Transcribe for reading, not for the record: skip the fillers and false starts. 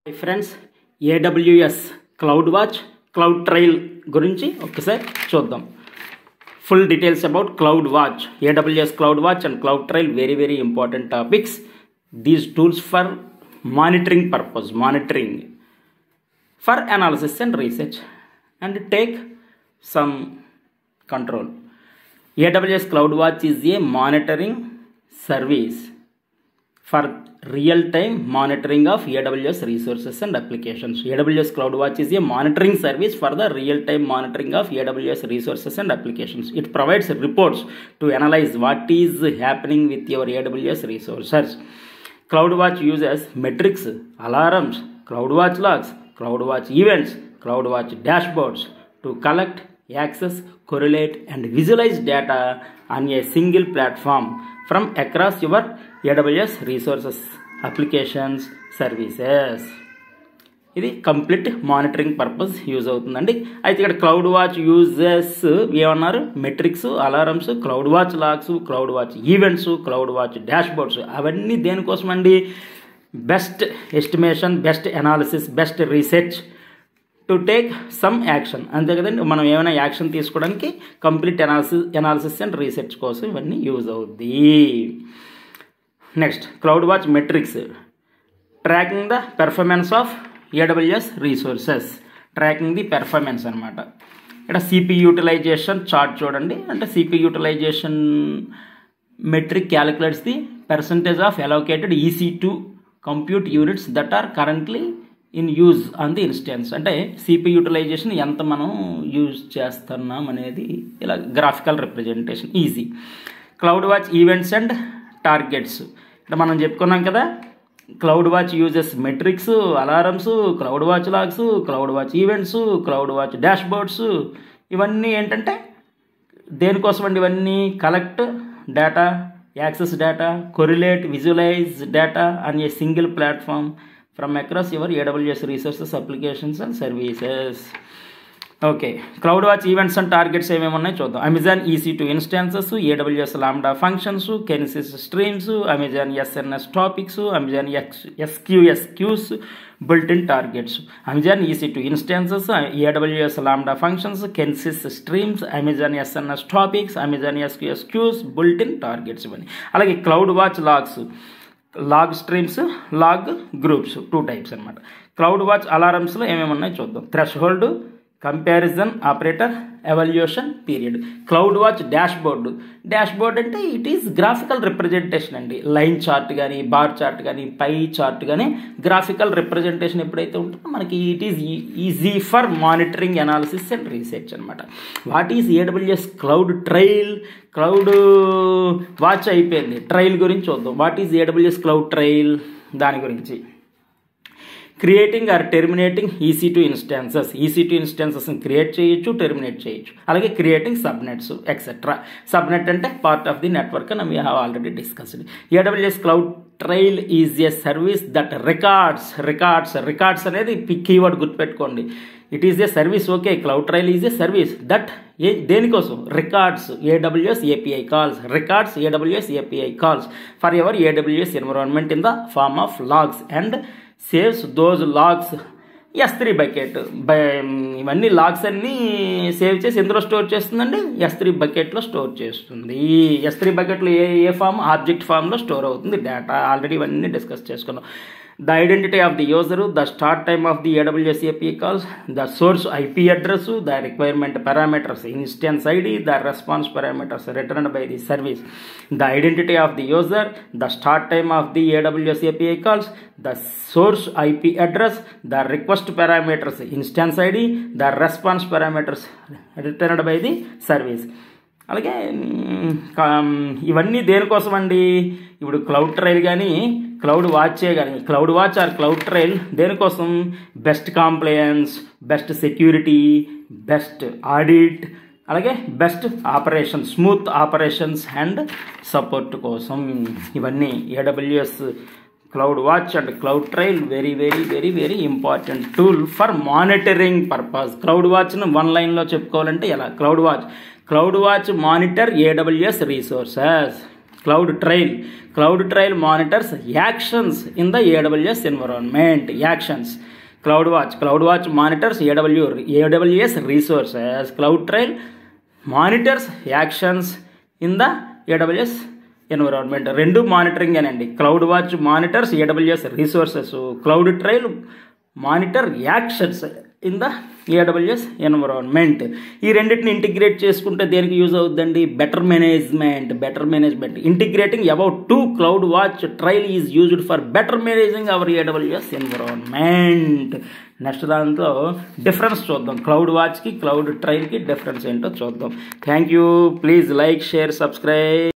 Hi friends, AWS CloudWatch, CloudTrail గురించి ఒకసారి చూద్దాం. Full details about CloudWatch, AWS CloudWatch and CloudTrail, very important topics. These tools for monitoring purpose, monitoring for analysis and research and take some control. AWS CloudWatch is a monitoring service for real-time monitoring of AWS resources and applications. AWS CloudWatch is a monitoring service for the real-time monitoring of AWS resources and applications. It provides reports to analyze what is happening with your AWS resources. CloudWatch uses metrics, alarms, CloudWatch logs, CloudWatch events, CloudWatch dashboards to collect, access, correlate and visualize data on a single platform from across your AWS resources, applications, services. ఇది complete monitoring purpose use అవుతుందండి. అయితే ఇక్కడ CloudWatch uses ఏమన్నారు? Metrics, alarms, cloud watch logs, cloud watch events, cloud watch dashboards, అవన్నీ దేనికోసం అండి? Best estimation, best analysis, best research to take some action. అంతే కదండి, మనం ఏమైనా యాక్షన్ తీసుకోవడానికి కంప్లీట్ అనాలిసిస్ అండ్ రీసెర్చ్ కోసం ఇవన్నీ యూజ్ అవుద్ది. Next, CloudWatch metrics, tracking the performance of AWS resources, tracking the performance అనమాట. ఇక్కడ సిపి యూటిలైజేషన్ చార్ట్ చూడండి. అంటే CP utilization metric calculates the percentage of allocated EC2 compute units that are currently in use on the instance. అంటే CP utilization ఎంత మనం use చేస్తున్నాం అనేది ఇలా graphical representation easy. Cloud watch events and targets, ఇక్కడ మనం చెప్పుకున్నాం కదా, CloudWatch uses metrics, alarms, cloud watch logs, cloud watch events, cloud watch dashboards, ఇవన్నీ ఏంటంటే దేనికోసం అండి? ఇవన్నీ collect data, access data, correlate, visualise data on a single platform from across your AWS resources, applications and services. Okay, cloud watch events and targets ఏమేమి ఉన్నాయి చూద్దాం. Amazon EC2 instances, AWS lambda functions, kinesis streams, Amazon SNS topics, Amazon SQS queues, built-in targets. Amazon EC2 instances, AWS lambda functions, kinesis streams, Amazon SNS topics, Amazon SQS queues, built-in targets ఇవన్నీ. అలాగే cloud watch logs, log streams, log groups, 2 types అనమాట. Cloud watch అలారమ్స్లో ఏమేమి ఉన్నాయి చూద్దాం. Threshold, comparison operator, evaluation period. Cloud watch dashboard, dashboard అంటే it is graphical representation అండి. Line chart కానీ, బార్ చార్ట్ కానీ, పై చార్ట్ కానీ, గ్రాఫికల్ రిప్రజెంటేషన్ ఎప్పుడైతే ఉంటుందో మనకి it is easy for monitoring, analysis and research అనమాట. What is AWS cloud trail? Cloud watch అయిపోయింది, ట్రైల్ గురించి చూద్దాం. What is AWS cloud trail? దాని గురించి creating or terminating EC2 instances, EC2 ఇన్స్టాన్సెస్ని క్రియేట్ చేయొచ్చు, టెర్మినేట్ చేయొచ్చు. అలాగే క్రియేటింగ్ సబ్నెట్స్ ఎక్సెట్రా. సబ్నెట్ అంటే పార్ట్ ఆఫ్ ది నెట్వర్క్ అని we have already discussed. AWS cloud trail is a service that records అనేది keyword గుర్తుపెట్టుకోండి. It is a service. Okay, cloud trail is a service that దేనికోసం? Records AWS API calls, records AWS API calls for ever AWS environment in the form of logs and saves those logs S3 bucket. ఇవన్నీ logs అన్నీ save చేసి ఎందులో store చేస్తుందండి? S3 బకెట్లో store చేస్తుంది. S3 బకెట్లో ఏ form? Object ఫామ్లో store అవుతుంది డేటా. ఆల్రెడీ ఇవన్నీ డిస్కస్ చేసుకున్నాం. The identity of the user, the start time of the AWS API calls, the source IP address, the requirement parameters, instance ID, the response parameters returned by the service, the identity of the user, the start time of the AWS API calls, the source IP address, the request parameters, instance ID, the response parameters returned by the service. అలాగే ఇవన్నీ దేనికోసం అండి? ఇప్పుడు cloud trail కానీ, cloud వాచే కానీ, cloud watch or cloud trail దేనికోసం? Best compliance, best security, best audit, అలాగే best operation, smooth operations and support కోసం. ఇవన్నీ AWS cloud watch and cloud trail very important tool for monitoring purpose. Cloud వాచ్ను 1 లైన్లో చెప్పుకోవాలంటే ఎలా? Cloud watch monitor AWS resources. Cloud Trail monitors actions in the AWS environment. Actions. CloudWatch monitors AWS resources. Cloud Trail monitors actions in the AWS environment. రెండు మానిటరింగ్ అనండి. CloudWatch monitors AWS resources. Cloud Trail monitor actions in the AWS environment. ఈ రెండింటిని integrate చేసుకుంటే దేనికి use అవుతుందండి? Better management. Integrating about to CloudWatch Trail is used for better managing our AWS environment. Next దాంట్లో difference చూద్దాం. CloudWatchకి Cloud Trailకి difference ఏంటో చూద్దాం. Thank you. Please like, share, subscribe.